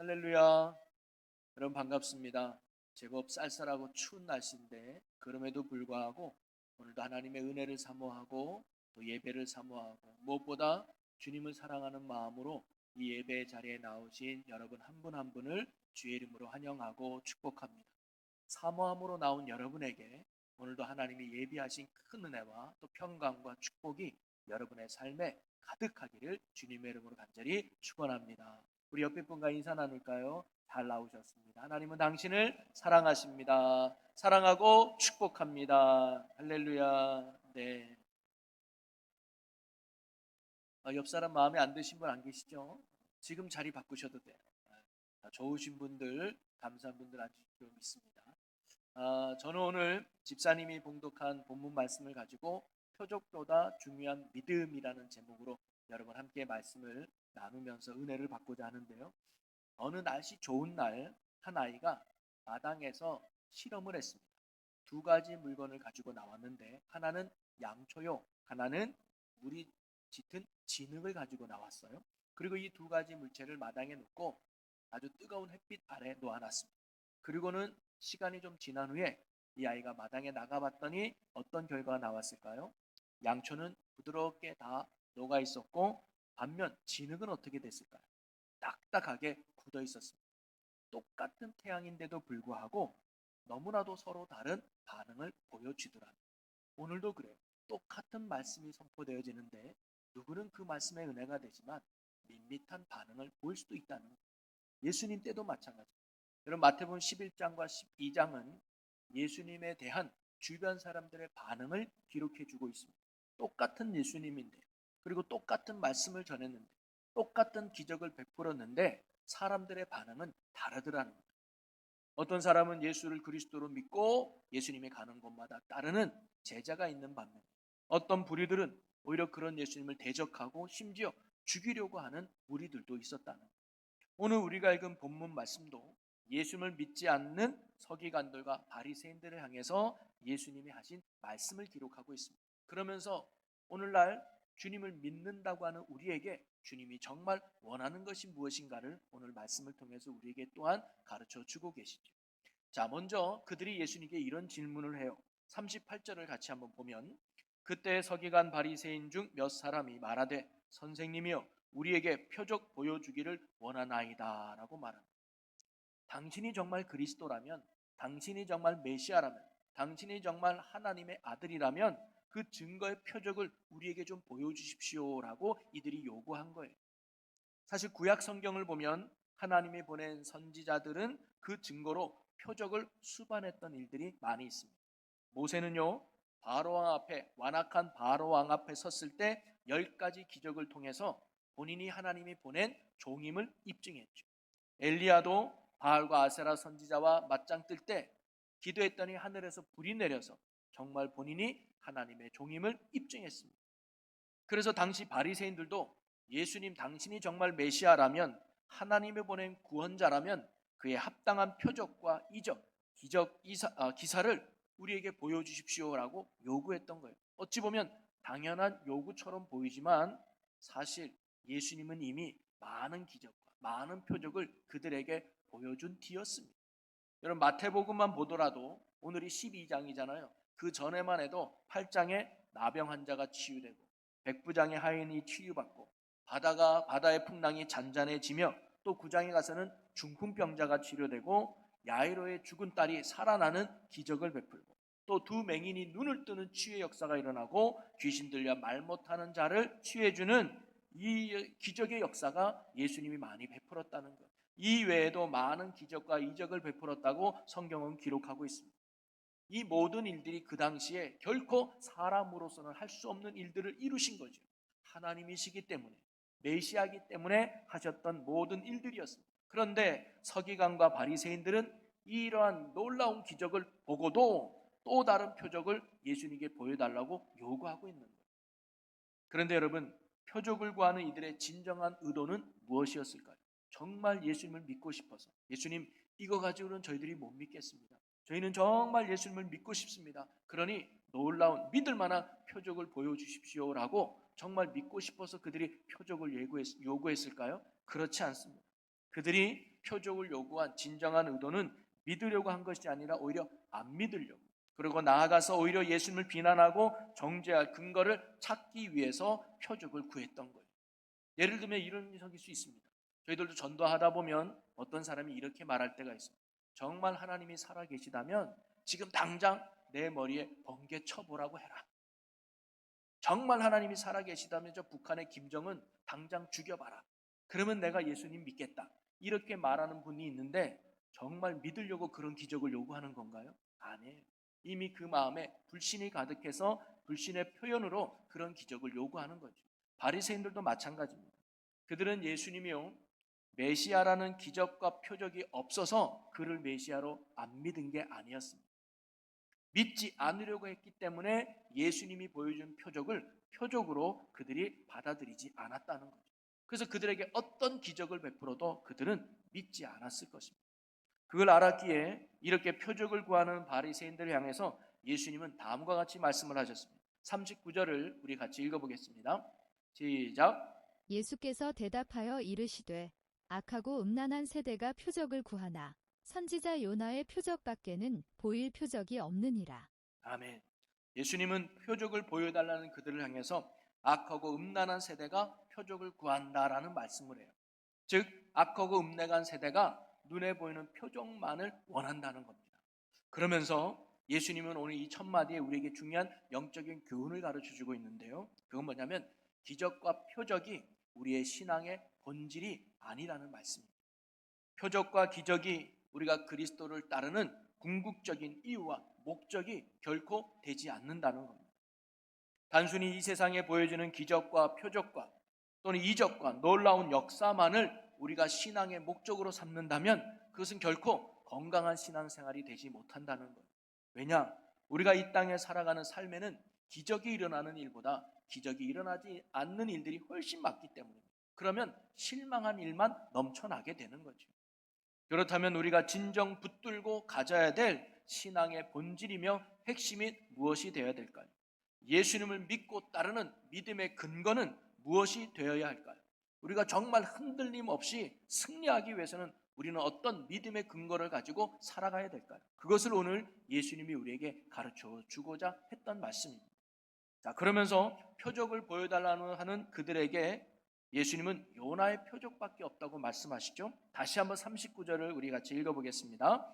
할렐루야. 여러분 반갑습니다. 제법 쌀쌀하고 추운 날씨인데 그럼에도 불구하고 오늘도 하나님의 은혜를 사모하고 또 예배를 사모하고 무엇보다 주님을 사랑하는 마음으로 이 예배 자리에 나오신 여러분 한 분 한 분을 주의 이름으로 환영하고 축복합니다. 사모함으로 나온 여러분에게 오늘도 하나님이 예비하신 큰 은혜와 또 평강과 축복이 여러분의 삶에 가득하기를 주님의 이름으로 간절히 축원합니다. 우리 옆에 분과 인사 나눌까요? 잘 나오셨습니다. 하나님은 당신을 사랑하십니다. 사랑하고 축복합니다. 할렐루야. 네. 옆 사람 마음에 안 드신 분 안 계시죠? 지금 자리 바꾸셔도 돼요. 좋으신 분들, 감사한 분들 앉으실 줄 믿습니다. 저는 오늘 집사님이 봉독한 본문 말씀을 가지고 표적보다 중요한 믿음이라는 제목으로 여러분 함께 말씀을 나누면서 은혜를 받고자 하는데요. 어느 날씨 좋은 날 한 아이가 마당에서 실험을 했습니다. 두 가지 물건을 가지고 나왔는데 하나는 양초요, 하나는 물이 짙은 진흙을 가지고 나왔어요. 그리고 이 두 가지 물체를 마당에 놓고 아주 뜨거운 햇빛 아래 놓아놨습니다. 그리고는 시간이 좀 지난 후에 이 아이가 마당에 나가봤더니 어떤 결과가 나왔을까요? 양초는 부드럽게 다 녹아 있었고 반면 진흙은 어떻게 됐을까요? 딱딱하게 굳어 있었습니다. 똑같은 태양인데도 불구하고 너무나도 서로 다른 반응을 보여주더랍니다. 오늘도 그래요. 똑같은 말씀이 선포되어지는데 누구는 그 말씀의 은혜가 되지만 밋밋한 반응을 보일 수도 있다는 거예요. 예수님 때도 마찬가지입니다. 여러분 마태복음 11장과 12장은 예수님에 대한 주변 사람들의 반응을 기록해 주고 있습니다. 똑같은 예수님인데 그리고 똑같은 말씀을 전했는데 똑같은 기적을 베풀었는데 사람들의 반응은 다르더라는 거예요. 어떤 사람은 예수를 그리스도로 믿고 예수님이 가는 곳마다 따르는 제자가 있는 반면 어떤 부류들은 오히려 그런 예수님을 대적하고 심지어 죽이려고 하는 무리들도 있었다는 거예요. 오늘 우리가 읽은 본문 말씀도 예수님을 믿지 않는 서기관들과 바리새인들을 향해서 예수님이 하신 말씀을 기록하고 있습니다. 그러면서 오늘날 주님을 믿는다고 하는 우리에게 주님이 정말 원하는 것이 무엇인가를 오늘 말씀을 통해서 우리에게 또한 가르쳐 주고 계시죠. 자, 먼저 그들이 예수님께 이런 질문을 해요. 38절을 같이 한번 보면 그때 서기관 바리새인 중 몇 사람이 말하되 선생님이여 우리에게 표적 보여주기를 원하나이다 라고 말합니다. 당신이 정말 그리스도라면, 당신이 정말 메시아라면, 당신이 정말 하나님의 아들이라면 그 증거의 표적을 우리에게 좀 보여주십시오라고 이들이 요구한 거예요. 사실 구약 성경을 보면 하나님이 보낸 선지자들은 그 증거로 표적을 수반했던 일들이 많이 있습니다. 모세는요 바로왕 앞에 완악한 바로왕 앞에 섰을 때 10가지 기적을 통해서 본인이 하나님이 보낸 종임을 입증했죠. 엘리야도 바알과 아세라 선지자와 맞짱 뜰 때 기도했더니 하늘에서 불이 내려서 정말 본인이 하나님의 종임을 입증했습니다. 그래서 당시 바리새인들도 예수님 당신이 정말 메시아라면 하나님이 보낸 구원자라면 그의 합당한 표적과 이적, 기사를 우리에게 보여주십시오라고 요구했던 거예요. 어찌 보면 당연한 요구처럼 보이지만 사실 예수님은 이미 많은 기적과 많은 표적을 그들에게 보여준 뒤였습니다. 여러분 마태복음만 보더라도 오늘이 12장이잖아요. 그 전에만 해도 8장에 나병 환자가 치유되고 백부장의 하인이 치유받고 바다의 풍랑이 잔잔해지며 또 9장에 가서는 중풍병자가 치료되고 야이로의 죽은 딸이 살아나는 기적을 베풀고 또 두 맹인이 눈을 뜨는 치유의 역사가 일어나고 귀신 들려 말 못하는 자를 치유해주는 이 기적의 역사가 예수님이 많이 베풀었다는 것. 이 외에도 많은 기적과 이적을 베풀었다고 성경은 기록하고 있습니다. 이 모든 일들이 그 당시에 결코 사람으로서는 할 수 없는 일들을 이루신 거죠. 하나님이시기 때문에 메시아이기 때문에 하셨던 모든 일들이었습니다. 그런데 서기관과 바리새인들은 이러한 놀라운 기적을 보고도 또 다른 표적을 예수님께 보여달라고 요구하고 있는 거예요. 그런데 여러분 표적을 구하는 이들의 진정한 의도는 무엇이었을까요? 정말 예수님을 믿고 싶어서 예수님 이거 가지고는 저희들이 못 믿겠습니다. 저희는 정말 예수님을 믿고 싶습니다. 그러니 놀라운 믿을 만한 표적을 보여주십시오라고 정말 믿고 싶어서 그들이 표적을 요구했을까요? 그렇지 않습니다. 그들이 표적을 요구한 진정한 의도는 믿으려고 한 것이 아니라 오히려 안 믿으려고, 그리고 나아가서 오히려 예수님을 비난하고 정죄할 근거를 찾기 위해서 표적을 구했던 거예요. 예를 들면 이런 적일 수 있습니다. 저희들도 전도하다 보면 어떤 사람이 이렇게 말할 때가 있습니다. 정말 하나님이 살아계시다면 지금 당장 내 머리에 번개 쳐보라고 해라. 정말 하나님이 살아계시다면 저 북한의 김정은 당장 죽여봐라. 그러면 내가 예수님 믿겠다. 이렇게 말하는 분이 있는데 정말 믿으려고 그런 기적을 요구하는 건가요? 아니에요. 이미 그 마음에 불신이 가득해서 불신의 표현으로 그런 기적을 요구하는 거죠. 바리새인들도 마찬가지입니다. 그들은 예수님이요, 메시아라는 기적과 표적이 없어서 그를 메시아로 안 믿은 게 아니었습니다. 믿지 않으려고 했기 때문에 예수님이 보여준 표적을 표적으로 그들이 받아들이지 않았다는 거죠. 그래서 그들에게 어떤 기적을 베풀어도 그들은 믿지 않았을 것입니다. 그걸 알았기에 이렇게 표적을 구하는 바리새인들을 향해서 예수님은 다음과 같이 말씀을 하셨습니다. 39절을 우리 같이 읽어보겠습니다. 시작. 예수께서 대답하여 이르시되 악하고 음란한 세대가 표적을 구하나 선지자 요나의 표적밖에는 보일 표적이 없느니라. 아멘. 예수님은 표적을 보여달라는 그들을 향해서 악하고 음란한 세대가 표적을 구한다라는 말씀을 해요. 즉 악하고 음란한 세대가 눈에 보이는 표적만을 원한다는 겁니다. 그러면서 예수님은 오늘 이 첫 마디에 우리에게 중요한 영적인 교훈을 가르쳐주고 있는데요. 그건 뭐냐면 기적과 표적이 우리의 신앙의 본질이 아니라는 말씀입니다. 표적과 기적이 우리가 그리스도를 따르는 궁극적인 이유와 목적이 결코 되지 않는다는 겁니다. 단순히 이 세상에 보여주는 기적과 표적과 또는 이적과 놀라운 역사만을 우리가 신앙의 목적으로 삼는다면 그것은 결코 건강한 신앙생활이 되지 못한다는 거예요. 왜냐? 우리가 이 땅에 살아가는 삶에는 기적이 일어나는 일보다 기적이 일어나지 않는 일들이 훨씬 많기 때문입니다. 그러면 실망한 일만 넘쳐나게 되는 거죠. 그렇다면 우리가 진정 붙들고 가져야 될 신앙의 본질이며 핵심이 무엇이 되어야 될까요? 예수님을 믿고 따르는 믿음의 근거는 무엇이 되어야 할까요? 우리가 정말 흔들림 없이 승리하기 위해서는 우리는 어떤 믿음의 근거를 가지고 살아가야 될까요? 그것을 오늘 예수님이 우리에게 가르쳐 주고자 했던 말씀입니다. 자, 그러면서 표적을 보여달라는 하는 그들에게 예수님은 요나의 표적밖에 없다고 말씀하시죠. 다시 한번 39절을 우리 같이 읽어보겠습니다.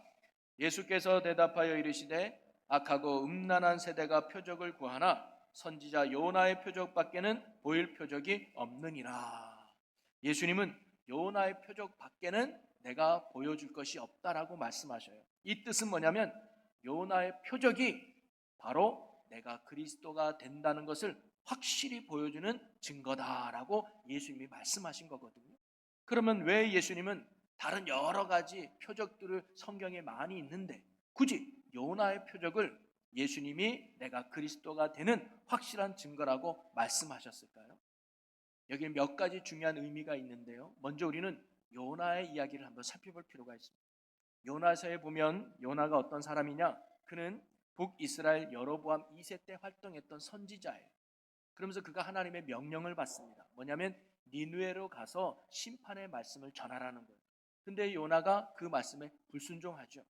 예수께서 대답하여 이르시되 악하고 음란한 세대가 표적을 구하나 선지자 요나의 표적밖에는 보일 표적이 없느니라. 예수님은 요나의 표적밖에는 내가 보여줄 것이 없다라고 말씀하셔요. 이 뜻은 뭐냐면 요나의 표적이 바로 내가 그리스도가 된다는 것을 확실히 보여주는 증거다라고 예수님이 말씀하신 거거든요. 그러면 왜 예수님은 다른 여러 가지 표적들을 성경에 많이 있는데 굳이 요나의 표적을 예수님이 내가 그리스도가 되는 확실한 증거라고 말씀하셨을까요? 여기 몇 가지 중요한 의미가 있는데요. 먼저 우리는 요나의 이야기를 한번 살펴볼 필요가 있습니다. 요나서에 보면 요나가 어떤 사람이냐? 그는 북이스라엘 여로보암 2세 때 활동했던 선지자예요. 그러면서 그가 하나님의 명령을 받습니다. 뭐냐면 니느웨로 가서 심판의 말씀을 전하라는 거예요. 근데 요나가 그 말씀에 불순종하죠.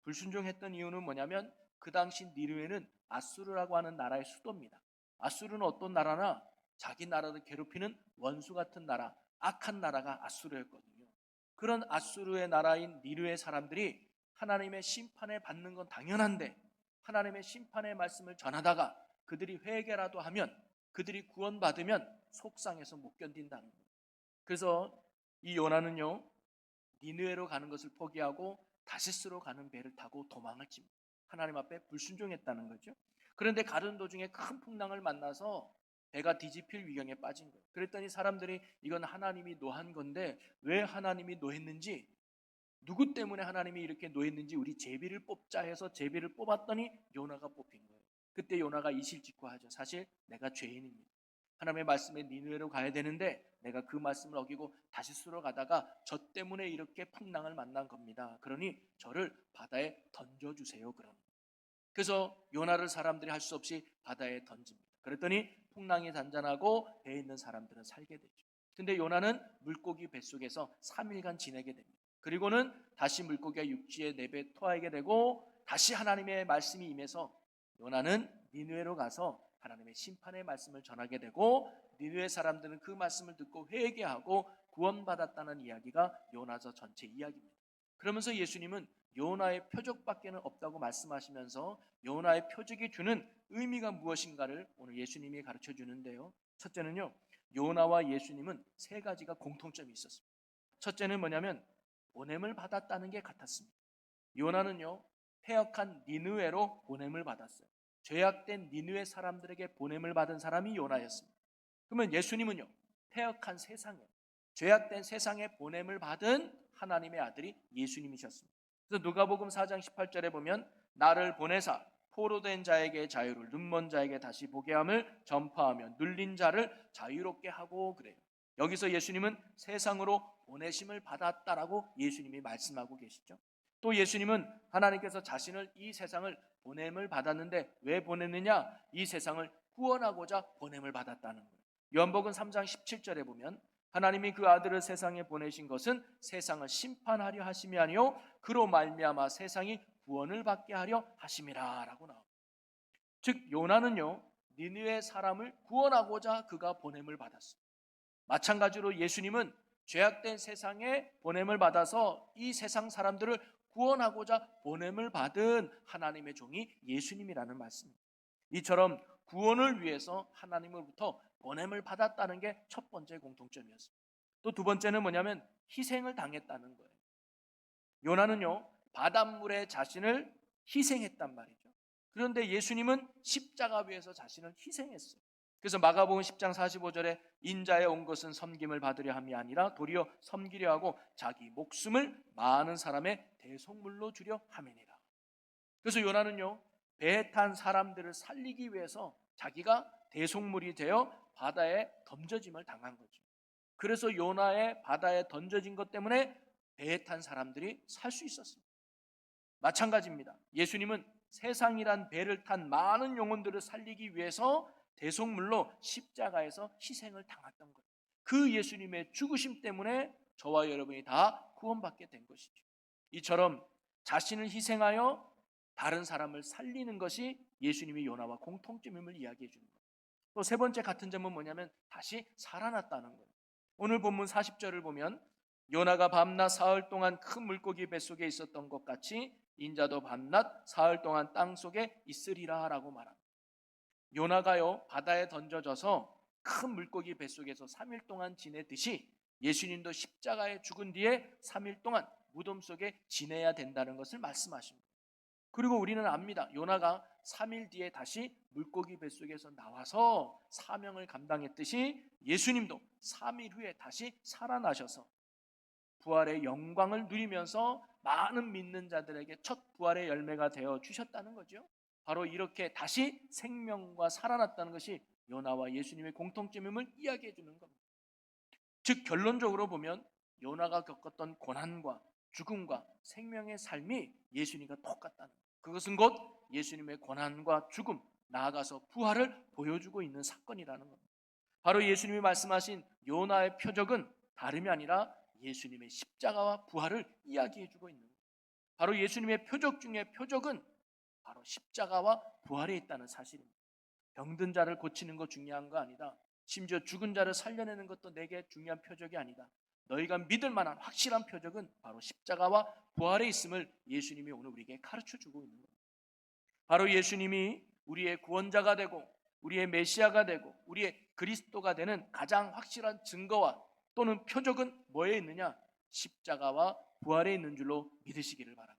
불순종했던 이유는 뭐냐면 그 당시 니느웨는 아수르라고 하는 나라의 수도입니다. 아수르는 어떤 나라나 자기 나라를 괴롭히는 원수 같은 나라, 악한 나라가 아수르였거든요. 그런 아수르의 나라인 니느웨 사람들이 하나님의 심판에 받는 건 당연한데 하나님의 심판의 말씀을 전하다가 그들이 회개라도 하면 그들이 구원받으면 속상해서 못 견딘다는 거예요. 그래서 이 요나는요 니느웨로 가는 것을 포기하고 다시스로 가는 배를 타고 도망을 칩니다. 하나님 앞에 불순종했다는 거죠. 그런데 가는 도중에 큰 풍랑을 만나서 배가 뒤집힐 위경에 빠진 거예요. 그랬더니 사람들이 이건 하나님이 노한 건데 왜 하나님이 노했는지, 누구 때문에 하나님이 이렇게 노했는지 우리 제비를 뽑자 해서 제비를 뽑았더니 요나가 뽑힌 거예요. 그때 요나가 이실직고하죠. 사실 내가 죄인입니다. 하나님의 말씀에 니느웨로 가야 되는데 내가 그 말씀을 어기고 다시스로 가다가 저 때문에 이렇게 풍랑을 만난 겁니다. 그러니 저를 바다에 던져주세요. 그래서 요나를 사람들이 할 수 없이 바다에 던집니다. 그랬더니 풍랑이 잔잔하고 배에 있는 사람들은 살게 되죠. 근데 요나는 물고기 뱃속에서 3일간 지내게 됩니다. 그리고는 다시 물고기가 육지에 내뱉어하게 되고 다시 하나님의 말씀이 임해서 요나는 니느웨로 가서 하나님의 심판의 말씀을 전하게 되고 니느웨 사람들은 그 말씀을 듣고 회개하고 구원받았다는 이야기가 요나서 전체 이야기입니다. 그러면서 예수님은 요나의 표적밖에는 없다고 말씀하시면서 요나의 표적이 주는 의미가 무엇인가를 오늘 예수님이 가르쳐 주는데요. 첫째는요, 요나와 예수님은 세 가지가 공통점이 있었습니다. 첫째는 뭐냐면 보냄을 받았다는 게 같았습니다. 요나는요, 패역한 니느웨로 보냄을 받았어요. 죄악된 니느웨 사람들에게 보냄을 받은 사람이 요나였습니다. 그러면 예수님은요, 패역한 세상에, 죄악된 세상에 보냄을 받은 하나님의 아들이 예수님이셨습니다. 그래서 누가복음 4장 18절에 보면 나를 보내사 포로된 자에게 자유를, 눈먼 자에게 다시 보게 함을 전파하며 눌린 자를 자유롭게 하고 그래요. 여기서 예수님은 세상으로 보내심을 받았다라고 예수님이 말씀하고 계시죠. 또 예수님은 하나님께서 자신을 이 세상을 보냄을 받았는데 왜 보냈느냐? 이 세상을 구원하고자 보냄을 받았다는 거예요. 요한복음 3장 17절에 보면 하나님이 그 아들을 세상에 보내신 것은 세상을 심판하려 하심이 아니요 그로 말미암아 세상이 구원을 받게 하려 하심이라라고 나옵니다. 즉 요나는요 니느웨 사람을 구원하고자 그가 보냄을 받았습니다. 마찬가지로 예수님은 죄악된 세상에 보냄을 받아서 이 세상 사람들을 구원하고자 보냄을 받은 하나님의 종이 예수님이라는 말씀입니다. 이처럼 구원을 위해서 하나님으로부터 보냄을 받았다는 게 첫 번째 공통점이었습니다. 또 두 번째는 뭐냐면 희생을 당했다는 거예요. 요나는요 바닷물에 자신을 희생했단 말이죠. 그런데 예수님은 십자가 위에서 자신을 희생했어요. 그래서 마가복음 10장 45절에 인자에 온 것은 섬김을 받으려 함이 아니라 도리어 섬기려 하고 자기 목숨을 많은 사람의 대속물로 주려 함이니라. 그래서 요나는요 배에 탄 사람들을 살리기 위해서 자기가 대속물이 되어 바다에 던져짐을 당한 거죠. 그래서 요나의 바다에 던져진 것 때문에 배에 탄 사람들이 살 수 있었습니다. 마찬가지입니다. 예수님은 세상이란 배를 탄 많은 영혼들을 살리기 위해서 대속물로 십자가에서 희생을 당했던 거예요. 그 예수님의 죽으심 때문에 저와 여러분이 다 구원받게 된 것이죠. 이처럼 자신을 희생하여 다른 사람을 살리는 것이 예수님이 요나와 공통점임을 이야기해 주는 거예요. 또 세 번째 같은 점은 뭐냐면 다시 살아났다는 거예요. 오늘 본문 40절을 보면 요나가 밤낮 사흘 동안 큰 물고기 뱃속에 있었던 것 같이 인자도 밤낮 사흘 동안 땅속에 있으리라 라고 말합니다. 요나가요 바다에 던져져서 큰 물고기 뱃속에서 3일 동안 지내듯이 예수님도 십자가에 죽은 뒤에 3일 동안 무덤 속에 지내야 된다는 것을 말씀하십니다. 그리고 우리는 압니다. 요나가 3일 뒤에 다시 물고기 뱃속에서 나와서 사명을 감당했듯이 예수님도 3일 후에 다시 살아나셔서 부활의 영광을 누리면서 많은 믿는 자들에게 첫 부활의 열매가 되어 주셨다는 거죠. 바로 이렇게 다시 생명과 살아났다는 것이 요나와 예수님의 공통점임을 이야기해 주는 겁니다. 즉 결론적으로 보면 요나가 겪었던 고난과 죽음과 생명의 삶이 예수님과 똑같다는 거예요. 그것은 곧 예수님의 고난과 죽음, 나아가서 부활을 보여주고 있는 사건이라는 겁니다. 바로 예수님이 말씀하신 요나의 표적은 다름이 아니라 예수님의 십자가와 부활을 이야기해주고 있는 거예요. 바로 예수님의 표적 중에 표적은 바로 십자가와 부활에 있다는 사실입니다. 병든 자를 고치는 것 중요한 거 아니다. 심지어 죽은 자를 살려내는 것도 내게 중요한 표적이 아니다. 너희가 믿을 만한 확실한 표적은 바로 십자가와 부활에 있음을 예수님이 오늘 우리에게 가르쳐주고 있는 겁니다. 바로 예수님이 우리의 구원자가 되고 우리의 메시아가 되고 우리의 그리스도가 되는 가장 확실한 증거와 또는 표적은 뭐에 있느냐? 십자가와 부활에 있는 줄로 믿으시기를 바랍니다.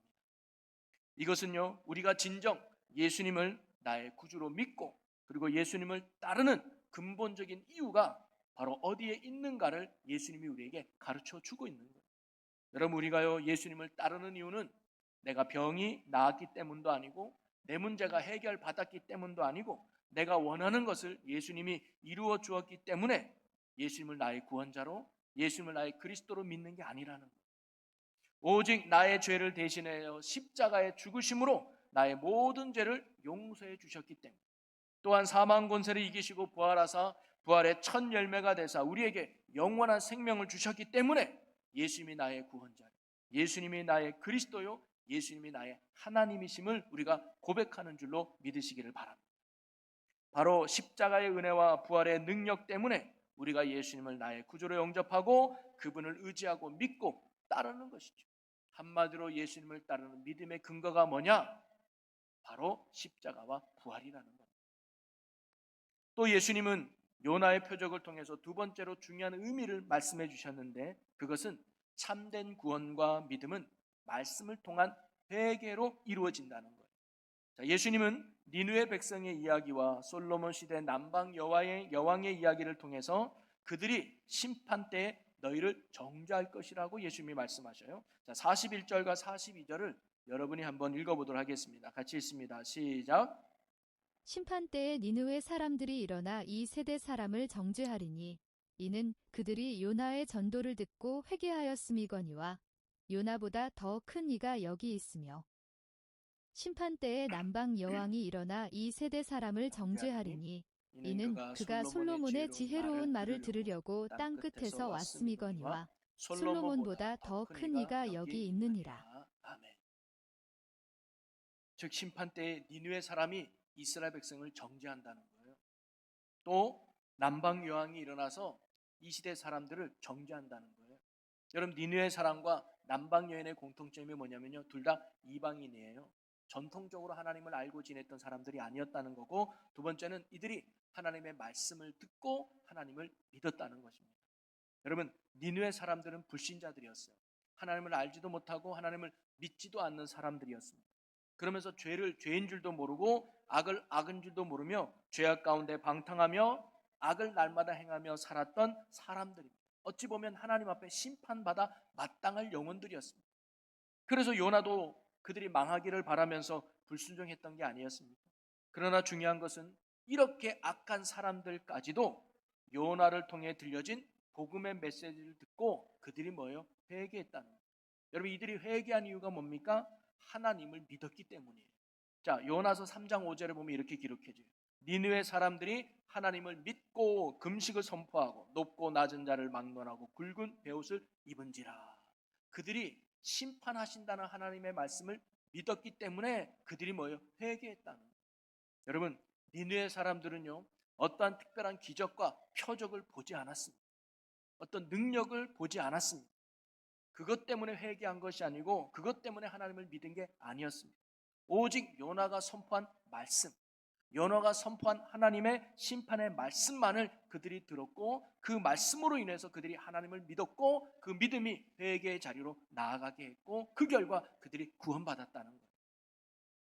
이것은요 우리가 진정 예수님을 나의 구주로 믿고 그리고 예수님을 따르는 근본적인 이유가 바로 어디에 있는가를 예수님이 우리에게 가르쳐 주고 있는 거예요. 여러분 우리가요 예수님을 따르는 이유는 내가 병이 나았기 때문도 아니고 내 문제가 해결받았기 때문도 아니고 내가 원하는 것을 예수님이 이루어 주었기 때문에 예수님을 나의 구원자로 예수님을 나의 그리스도로 믿는 게 아니라는 거예요. 오직 나의 죄를 대신하여 십자가의 죽으심으로 나의 모든 죄를 용서해 주셨기 때문에 또한 사망 권세를 이기시고 부활하사 부활의 첫 열매가 되사 우리에게 영원한 생명을 주셨기 때문에 예수님이 나의 구원자예요. 예수님이 나의 그리스도요, 예수님이 나의 하나님이심을 우리가 고백하는 줄로 믿으시기를 바랍니다. 바로 십자가의 은혜와 부활의 능력 때문에 우리가 예수님을 나의 구주로 영접하고 그분을 의지하고 믿고 따르는 것이죠. 한마디로 예수님을 따르는 믿음의 근거가 뭐냐? 바로 십자가와 부활이라는 겁니다. 또 예수님은 요나의 표적을 통해서 두 번째로 중요한 의미를 말씀해 주셨는데, 그것은 참된 구원과 믿음은 말씀을 통한 회개로 이루어진다는 거예요. 자, 예수님은 니느웨 백성의 이야기와 솔로몬 시대 남방 여왕의 이야기를 통해서 그들이 심판 때에 너희를 정죄할 것이라고 예수님이 말씀하셔요. 자, 41절과 42절을 여러분이 한번 읽어보도록 하겠습니다. 같이 읽습니다. 시작. 심판 때에 니느웨 사람들이 일어나 이 세대 사람을 정죄하리니 이는 그들이 요나의 전도를 듣고 회개하였음이거니와 요나보다 더 큰 이가 여기 있으며 심판 때에 남방 여왕이 일어나 이 세대 사람을 정죄하리니 이는 그가 솔로몬의 지혜로운 말을 들으려고 땅 끝에서 왔음이거니와 솔로몬보다 더 큰 이가 여기 있느니라. 아멘. 즉 심판 때에 니느웨 사람이 이스라엘 백성을 정죄한다는 거예요. 또 남방 여왕이 일어나서 이 시대 사람들을 정죄한다는 거예요. 여러분, 니느웨 사람과 남방 여인의 공통점이 뭐냐면요, 둘 다 이방인이에요. 전통적으로 하나님을 알고 지냈던 사람들이 아니었다는 거고, 두 번째는 이들이 하나님의 말씀을 듣고 하나님을 믿었다는 것입니다. 여러분, 니느웨 사람들은 불신자들이었어요. 하나님을 알지도 못하고 하나님을 믿지도 않는 사람들이었습니다. 그러면서 죄인 줄도 모르고 악은 줄도 모르며 죄악 가운데 방탕하며 악을 날마다 행하며 살았던 사람들입니다. 어찌 보면 하나님 앞에 심판받아 마땅할 영혼들이었습니다. 그래서 요나도 그들이 망하기를 바라면서 불순종했던 게 아니었습니까? 그러나 중요한 것은 이렇게 악한 사람들까지도 요나를 통해 들려진 복음의 메시지를 듣고 그들이 뭐예요? 회개했다는 거예요. 여러분, 이들이 회개한 이유가 뭡니까? 하나님을 믿었기 때문이에요. 자, 요나서 3장 5절에 보면 이렇게 기록해줘요. 니느웨 사람들이 하나님을 믿고 금식을 선포하고 높고 낮은 자를 막론하고 굵은 베옷을 입은지라. 그들이 심판하신다는 하나님의 말씀을 믿었기 때문에 그들이 뭐예요? 회개했다는 거예요. 여러분, 니느웨 사람들은요, 어떠한 특별한 기적과 표적을 보지 않았습니다. 어떤 능력을 보지 않았습니다. 그것 때문에 회개한 것이 아니고 그것 때문에 하나님을 믿은 게 아니었습니다. 오직 요나가 선포한 말씀, 요나가 선포한 하나님의 심판의 말씀만을 그들이 들었고, 그 말씀으로 인해서 그들이 하나님을 믿었고, 그 믿음이 회개의 자리로 나아가게 했고, 그 결과 그들이 구원받았다는 거예요.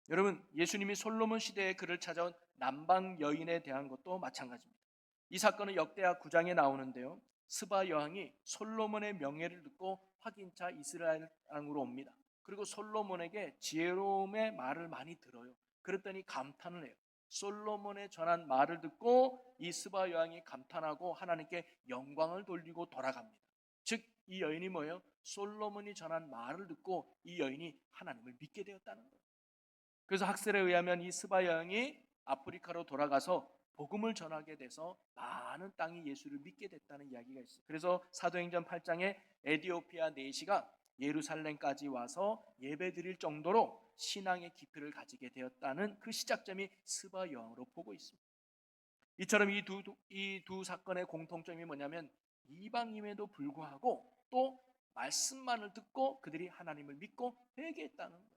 여러분, 예수님이 솔로몬 시대에 그를 찾아온 남방 여인에 대한 것도 마찬가지입니다. 이 사건은 역대하 9장에 나오는데요, 스바 여왕이 솔로몬의 명예를 듣고 확인차 이스라엘 땅으로 옵니다. 그리고 솔로몬에게 지혜로움의 말을 많이 들어요. 그랬더니 감탄을 해요. 솔로몬의 전한 말을 듣고 이 스바 여왕이 감탄하고 하나님께 영광을 돌리고 돌아갑니다. 즉, 이 여인이 뭐예요? 솔로몬이 전한 말을 듣고 이 여인이 하나님을 믿게 되었다는 거예요. 그래서 학설에 의하면 이 스바 여왕이 아프리카로 돌아가서 복음을 전하게 돼서 많은 땅이 예수를 믿게 됐다는 이야기가 있어요. 그래서 사도행전 8장에 에디오피아 내시가 예루살렘까지 와서 예배드릴 정도로 신앙의 깊이를 가지게 되었다는 그 시작점이 스바 여왕으로 보고 있습니다. 이처럼 이 두 사건의 공통점이 뭐냐면 이방임에도 불구하고 또 말씀만을 듣고 그들이 하나님을 믿고 회개했다는 거예요.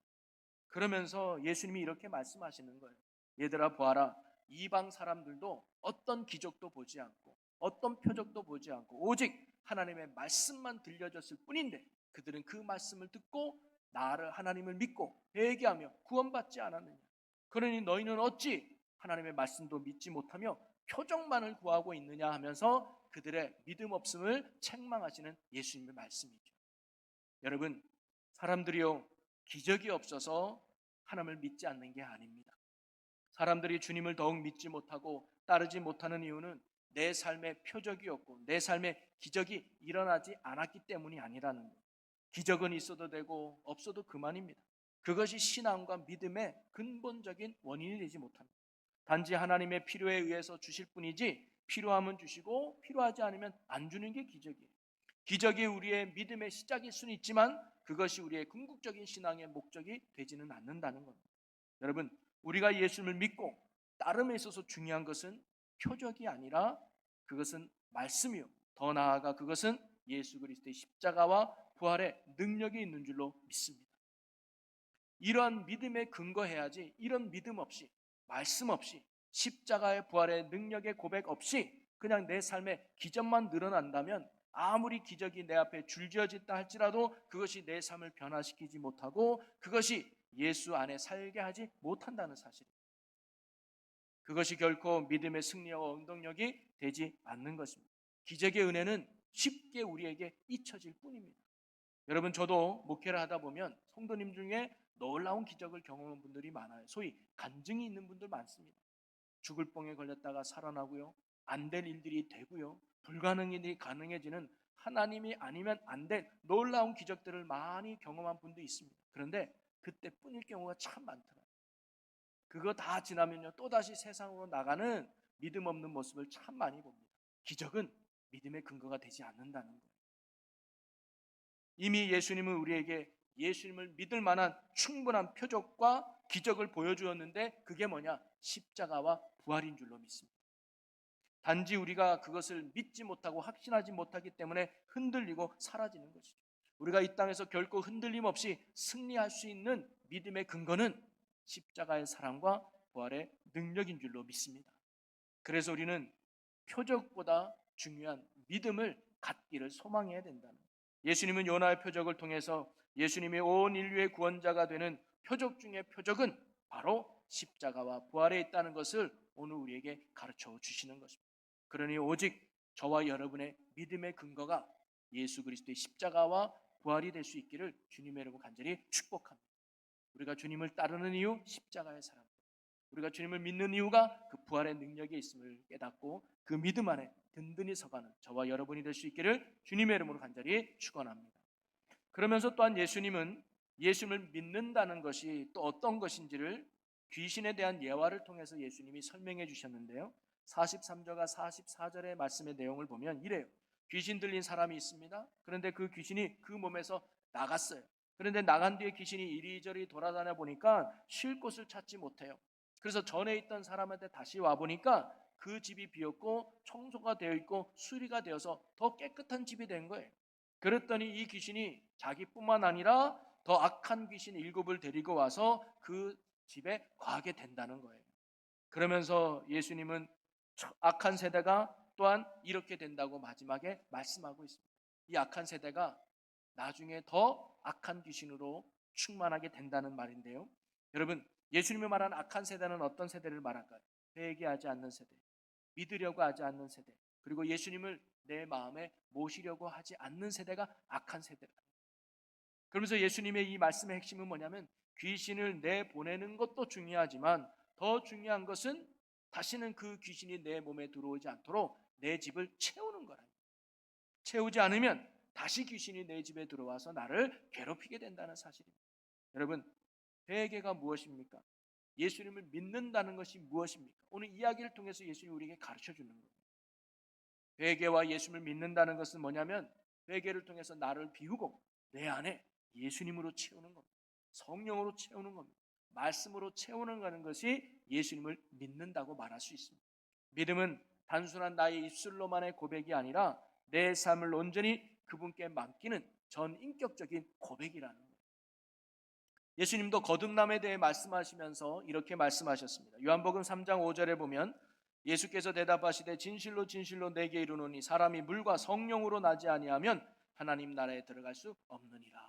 그러면서 예수님이 이렇게 말씀하시는 거예요. 얘들아 보아라, 이방 사람들도 어떤 기적도 보지 않고 어떤 표적도 보지 않고 오직 하나님의 말씀만 들려졌을 뿐인데 그들은 그 말씀을 듣고 나를 하나님을 믿고 회개하며 구원받지 않았느냐. 그러니 너희는 어찌 하나님의 말씀도 믿지 못하며 표적만을 구하고 있느냐 하면서 그들의 믿음 없음을 책망하시는 예수님의 말씀이죠. 여러분, 사람들이요, 기적이 없어서 하나님을 믿지 않는 게 아닙니다. 사람들이 주님을 더욱 믿지 못하고 따르지 못하는 이유는 내 삶에 표적이 없고 내 삶에 기적이 일어나지 않았기 때문이 아니라는 거예요. 기적은 있어도 되고 없어도 그만입니다. 그것이 신앙과 믿음의 근본적인 원인이 되지 못합니다. 단지 하나님의 필요에 의해서 주실 뿐이지 필요하면 주시고 필요하지 않으면 안 주는 게 기적이에요. 기적이 우리의 믿음의 시작일 수는 있지만 그것이 우리의 궁극적인 신앙의 목적이 되지는 않는다는 겁니다. 여러분, 우리가 예수님을 믿고 따름에 있어서 중요한 것은 표적이 아니라 그것은 말씀이요, 더 나아가 그것은 예수 그리스도의 십자가와 부활의 능력이 있는 줄로 믿습니다. 이러한 믿음에 근거해야지, 이런 믿음 없이, 말씀 없이, 십자가의 부활의 능력의 고백 없이 그냥 내 삶에 기적만 늘어난다면 아무리 기적이 내 앞에 줄지어졌다 할지라도 그것이 내 삶을 변화시키지 못하고 그것이 예수 안에 살게 하지 못한다는 사실입니다. 그것이 결코 믿음의 승리와 원동력이 되지 않는 것입니다. 기적의 은혜는 쉽게 우리에게 잊혀질 뿐입니다. 여러분, 저도 목회를 하다 보면 성도님 중에 놀라운 기적을 경험한 분들이 많아요. 소위 간증이 있는 분들 많습니다. 죽을 병에 걸렸다가 살아나고요, 안 될 일들이 되고요, 불가능한 일이 가능해지는, 하나님이 아니면 안 될 놀라운 기적들을 많이 경험한 분도 있습니다. 그런데 그때뿐일 경우가 참 많더라고요. 그거 다 지나면요, 또다시 세상으로 나가는 믿음 없는 모습을 참 많이 봅니다. 기적은 믿음의 근거가 되지 않는다는 거예요. 이미 예수님은 우리에게 예수님을 믿을 만한 충분한 표적과 기적을 보여주었는데 그게 뭐냐? 십자가와 부활인 줄로 믿습니다. 단지 우리가 그것을 믿지 못하고 확신하지 못하기 때문에 흔들리고 사라지는 것이죠. 우리가 이 땅에서 결코 흔들림 없이 승리할 수 있는 믿음의 근거는 십자가의 사랑과 부활의 능력인 줄로 믿습니다. 그래서 우리는 표적보다 중요한 믿음을 갖기를 소망해야 된다는 거예요. 예수님은 요나의 표적을 통해서 예수님이 온 인류의 구원자가 되는 표적 중의 표적은 바로 십자가와 부활에 있다는 것을 오늘 우리에게 가르쳐 주시는 것입니다. 그러니 오직 저와 여러분의 믿음의 근거가 예수 그리스도의 십자가와 부활이 될 수 있기를 주님의 이름으로 간절히 축복합니다. 우리가 주님을 따르는 이유, 십자가의 사랑. 우리가 주님을 믿는 이유가 그 부활의 능력이 있음을 깨닫고 그 믿음 안에 든든히 서가는 저와 여러분이 될 수 있기를 주님의 이름으로 간절히 축원합니다. 그러면서 또한 예수님은 예수님을 믿는다는 것이 또 어떤 것인지를 귀신에 대한 예화를 통해서 예수님이 설명해 주셨는데요, 43절과 44절의 말씀의 내용을 보면 이래요. 귀신 들린 사람이 있습니다. 그런데 그 귀신이 그 몸에서 나갔어요. 그런데 나간 뒤에 귀신이 이리저리 돌아다녀 보니까 쉴 곳을 찾지 못해요. 그래서 전에 있던 사람한테 다시 와보니까 그 집이 비었고 청소가 되어 있고 수리가 되어서 더 깨끗한 집이 된 거예요. 그랬더니 이 귀신이 자기뿐만 아니라 더 악한 귀신 7을 데리고 와서 그 집에 거하게 된다는 거예요. 그러면서 예수님은 악한 세대가 또한 이렇게 된다고 마지막에 말씀하고 있습니다. 이 악한 세대가 나중에 더 악한 귀신으로 충만하게 된다는 말인데요, 여러분, 예수님이 말하는 악한 세대는 어떤 세대를 말할까요? 회개하지 않는 세대, 믿으려고 하지 않는 세대, 그리고 예수님을 내 마음에 모시려고 하지 않는 세대가 악한 세대다. 그러면서 예수님의 이 말씀의 핵심은 뭐냐면 귀신을 내보내는 것도 중요하지만 더 중요한 것은 다시는 그 귀신이 내 몸에 들어오지 않도록 내 집을 채우는 거랍니다. 채우지 않으면 다시 귀신이 내 집에 들어와서 나를 괴롭히게 된다는 사실입니다. 여러분, 회개가 무엇입니까? 예수님을 믿는다는 것이 무엇입니까? 오늘 이야기를 통해서 예수님이 우리에게 가르쳐 주는 거예요. 회개와 예수님을 믿는다는 것은 뭐냐면 회개를 통해서 나를 비우고 내 안에 예수님으로 채우는 겁니다. 성령으로 채우는 겁니다. 말씀으로 채우는 것이 예수님을 믿는다고 말할 수 있습니다. 믿음은 단순한 나의 입술로만의 고백이 아니라 내 삶을 온전히 그분께 맡기는 전인격적인 고백이라는 거예요. 예수님도 거듭남에 대해 말씀하시면서 이렇게 말씀하셨습니다. 요한복음 3장 5절에 보면 예수께서 대답하시되 진실로 진실로 내게 이르노니 사람이 물과 성령으로 나지 아니하면 하나님 나라에 들어갈 수 없느니라.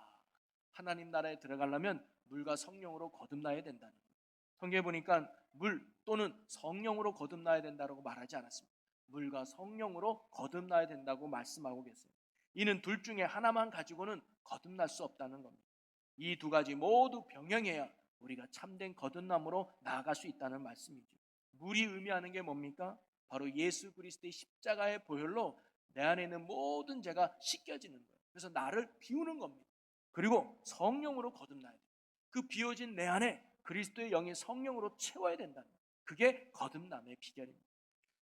하나님 나라에 들어가려면 물과 성령으로 거듭나야 된다는 거예요. 성경에 보니까 물 또는 성령으로 거듭나야 된다고 말하지 않았습니다. 물과 성령으로 거듭나야 된다고 말씀하고 계세요. 이는 둘 중에 하나만 가지고는 거듭날 수 없다는 겁니다. 이 두 가지 모두 병행해야 우리가 참된 거듭남으로 나아갈 수 있다는 말씀이죠. 물이 의미하는 게 뭡니까? 바로 예수 그리스도의 십자가의 보혈로 내 안에 있는 모든 죄가 씻겨지는 거예요. 그래서 나를 비우는 겁니다. 그리고 성령으로 거듭나야 돼요. 그 비워진 내 안에 그리스도의 영이 성령으로 채워야 된다는 거예요. 그게 거듭남의 비결입니다.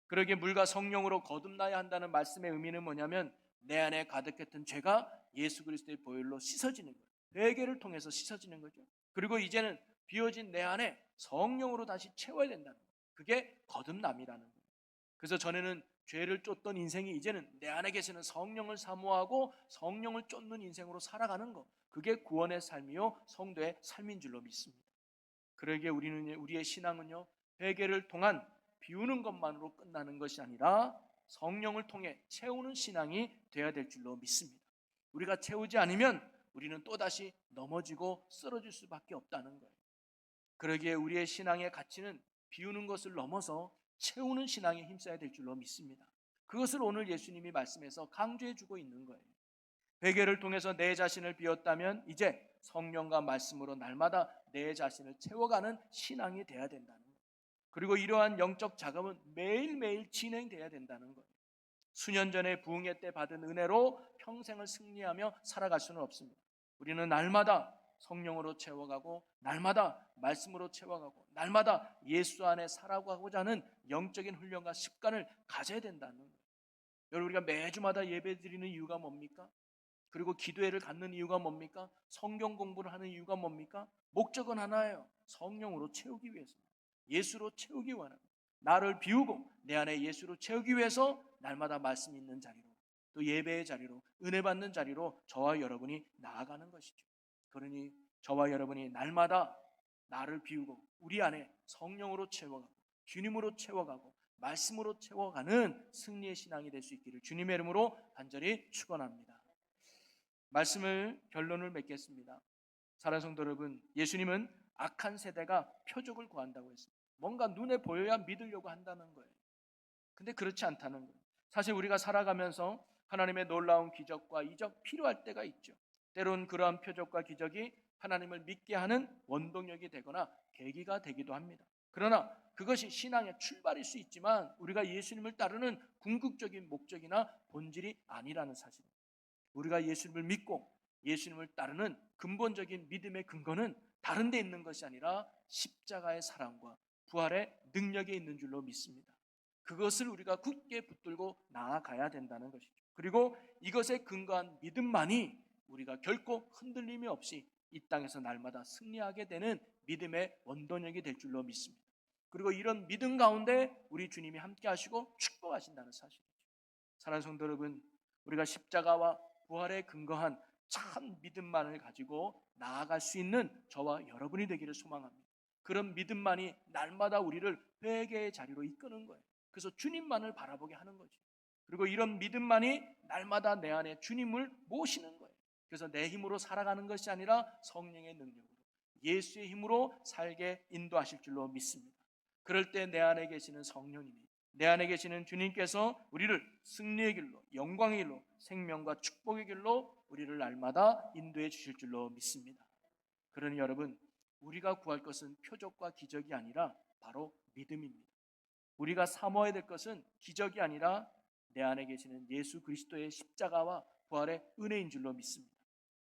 그러기에 물과 성령으로 거듭나야 한다는 말씀의 의미는 뭐냐면 내 안에 가득했던 죄가 예수 그리스도의 보혈로 씻어지는 거예요. 회개를 통해서 씻어지는 거죠. 그리고 이제는 비워진 내 안에 성령으로 다시 채워야 된다는 거예요. 그게 거듭남이라는 거예요. 그래서 전에는 죄를 쫓던 인생이 이제는 내 안에 계시는 성령을 사모하고 성령을 쫓는 인생으로 살아가는 것, 그게 구원의 삶이요 성도의 삶인 줄로 믿습니다. 그러기에 우리의 신앙은요, 회개를 통한 비우는 것만으로 끝나는 것이 아니라 성령을 통해 채우는 신앙이 되어야 될 줄로 믿습니다. 우리가 채우지 않으면 우리는 또다시 넘어지고 쓰러질 수밖에 없다는 거예요. 그러기에 우리의 신앙의 가치는 비우는 것을 넘어서 채우는 신앙에 힘써야 될 줄로 믿습니다. 그것을 오늘 예수님이 말씀에서 강조해 주고 있는 거예요. 회개를 통해서 내 자신을 비웠다면 이제 성령과 말씀으로 날마다 내 자신을 채워가는 신앙이 돼야 된다는 거예요. 그리고 이러한 영적 작업은 매일매일 진행돼야 된다는 거예요. 수년 전에 부흥회 때 받은 은혜로 평생을 승리하며 살아갈 수는 없습니다. 우리는 날마다 성령으로 채워가고 날마다 말씀으로 채워가고 날마다 예수 안에 살아가고자 하는 영적인 훈련과 습관을 가져야 된다는 거예요. 여러분, 우리가 매주마다 예배 드리는 이유가 뭡니까? 그리고 기도회를 갖는 이유가 뭡니까? 성경 공부를 하는 이유가 뭡니까? 목적은 하나예요. 성령으로 채우기 위해서입니다. 예수로 채우기 원합니다. 나를 비우고 내 안에 예수로 채우기 위해서 날마다 말씀 있는 자리로, 또 예배의 자리로, 은혜 받는 자리로 저와 여러분이 나아가는 것이죠. 그러니 저와 여러분이 날마다 나를 비우고 우리 안에 성령으로 채워가고 주님으로 채워가고 말씀으로 채워가는 승리의 신앙이 될 수 있기를 주님의 이름으로 간절히 축원합니다. 말씀을 결론을 맺겠습니다. 사랑하는 성도 여러분, 예수님은 악한 세대가 표적을 구한다고 했습니다. 뭔가 눈에 보여야 믿으려고 한다는 거예요. 근데 그렇지 않다는 거예요. 사실 우리가 살아가면서 하나님의 놀라운 기적과 이적 필요할 때가 있죠. 때론 그러한 표적과 기적이 하나님을 믿게 하는 원동력이 되거나 계기가 되기도 합니다. 그러나 그것이 신앙의 출발일 수 있지만 우리가 예수님을 따르는 궁극적인 목적이나 본질이 아니라는 사실입니다. 우리가 예수님을 믿고 예수님을 따르는 근본적인 믿음의 근거는 다른 데 있는 것이 아니라 십자가의 사랑과 부활의 능력에 있는 줄로 믿습니다. 그것을 우리가 굳게 붙들고 나아가야 된다는 것이죠. 그리고 이것에 근거한 믿음만이 우리가 결코 흔들림이 없이 이 땅에서 날마다 승리하게 되는 믿음의 원동력이 될 줄로 믿습니다. 그리고 이런 믿음 가운데 우리 주님이 함께 하시고 축복하신다는 사실이죠. 사랑하는 성도 여러분, 우리가 십자가와 부활에 근거한 참 믿음만을 가지고 나아갈 수 있는 저와 여러분이 되기를 소망합니다. 그런 믿음만이 날마다 우리를 회개의 자리로 이끄는 거예요. 그래서 주님만을 바라보게 하는 거죠. 그리고 이런 믿음만이 날마다 내 안에 주님을 모시는 거예요. 그래서 내 힘으로 살아가는 것이 아니라 성령의 능력으로 예수의 힘으로 살게 인도하실 줄로 믿습니다. 그럴 때 내 안에 계시는 성령님이, 내 안에 계시는 주님께서 우리를 승리의 길로, 영광의 길로, 생명과 축복의 길로 우리를 날마다 인도해 주실 줄로 믿습니다. 그러니 여러분, 우리가 구할 것은 표적과 기적이 아니라 바로 믿음입니다. 우리가 사모해야 될 것은 기적이 아니라 내 안에 계시는 예수 그리스도의 십자가와 부활의 은혜인 줄로 믿습니다.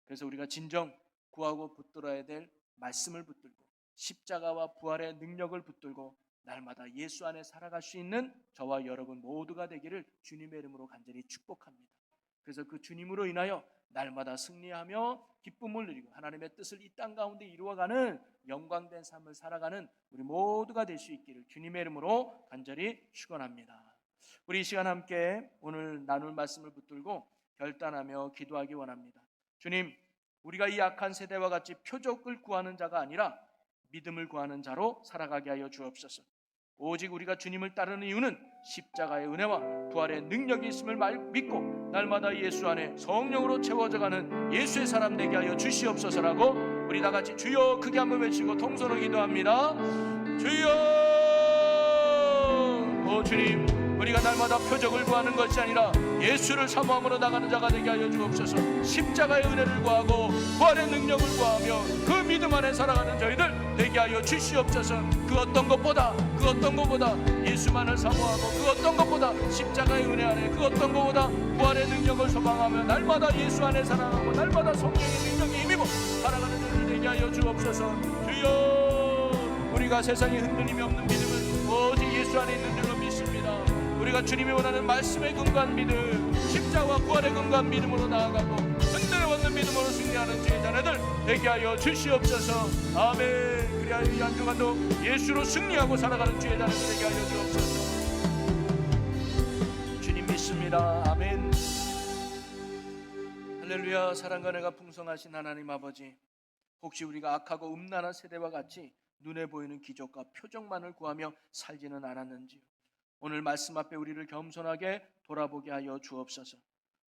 그래서 우리가 진정 구하고 붙들어야 될 말씀을 붙들고 십자가와 부활의 능력을 붙들고 날마다 예수 안에 살아갈 수 있는 저와 여러분 모두가 되기를 주님의 이름으로 간절히 축복합니다. 그래서 그 주님으로 인하여 날마다 승리하며 기쁨을 누리고 하나님의 뜻을 이 땅 가운데 이루어가는 영광된 삶을 살아가는 우리 모두가 될 수 있기를 주님의 이름으로 간절히 축원합니다. 우리 이 시간 함께 오늘 나눌 말씀을 붙들고 결단하며 기도하기 원합니다. 주님, 우리가 이 악한 세대와 같이 표적을 구하는 자가 아니라 믿음을 구하는 자로 살아가게 하여 주옵소서. 오직 우리가 주님을 따르는 이유는 십자가의 은혜와 부활의 능력이 있음을 믿고 날마다 예수 안에 성령으로 채워져가는 예수의 사람 되게 하여 주시옵소서라고 우리 다같이 주여 크게 한번 외치고 통성으로 기도합니다. 주여! 오 주님, 우리가 날마다 표적을 구하는 것이 아니라 예수를 사모함으로 나가는 자가 되게 하여 주옵소서. 십자가의 은혜를 구하고 부활의 능력을 구하며 그 믿음 안에 살아가는 저희들 되게 하여 주시옵소서. 그 어떤 것보다 예수만을 사모하고 그 어떤 것보다 십자가의 은혜 안에 그 어떤 것보다 부활의 능력을 소망하며 날마다 예수 안에 살아가고 날마다 성령의 능력에 힘입어 살아가는 저희들 되게 하여 주옵소서. 주여, 우리가 세상에 흔들림이 없는 믿음은 오직 예수 안에 있는 줄로 믿습니다. 우리가 주님이 원하는 말씀에 근거한 믿음, 십자가와 부활에 근거한 믿음으로 나아가고 은혜를 얻는 믿음으로 승리하는 주의 자녀들 되게 하여 주시옵소서. 아멘. 그리하여 이 한 주간도 예수로 승리하고 살아가는 주의 자녀들 되게 하여 주옵소서. 주님 믿습니다. 아멘. 할렐루야. 사랑과 은혜가 풍성하신 하나님 아버지, 혹시 우리가 악하고 음란한 세대와 같이 눈에 보이는 기적과 표적만을 구하며 살지는 않았는지요. 오늘 말씀 앞에 우리를 겸손하게 돌아보게 하여 주옵소서.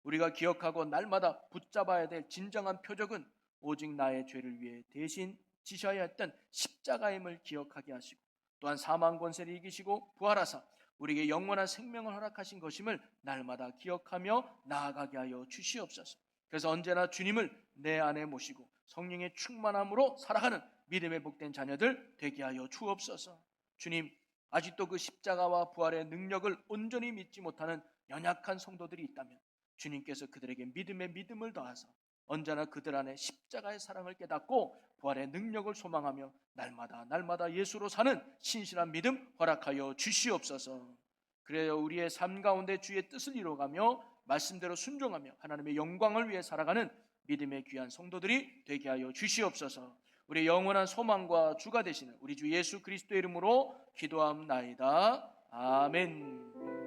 우리가 기억하고 날마다 붙잡아야 될 진정한 표적은 오직 나의 죄를 위해 대신 지셔야 했던 십자가임을 기억하게 하시고, 또한 사망 권세를 이기시고 부활하사 우리에게 영원한 생명을 허락하신 것임을 날마다 기억하며 나아가게 하여 주시옵소서. 그래서 언제나 주님을 내 안에 모시고 성령의 충만함으로 살아가는 믿음의 복된 자녀들 되게 하여 주옵소서. 주님, 아직도 그 십자가와 부활의 능력을 온전히 믿지 못하는 연약한 성도들이 있다면 주님께서 그들에게 믿음의 믿음을 더하사 언제나 그들 안에 십자가의 사랑을 깨닫고 부활의 능력을 소망하며 날마다 예수로 사는 신실한 믿음 허락하여 주시옵소서. 그래야 우리의 삶 가운데 주의 뜻을 이루어가며 말씀대로 순종하며 하나님의 영광을 위해 살아가는 믿음의 귀한 성도들이 되게 하여 주시옵소서. 우리의 영원한 소망과 주가 되시는 우리 주 예수 그리스도의 이름으로 기도합나이다. 아멘.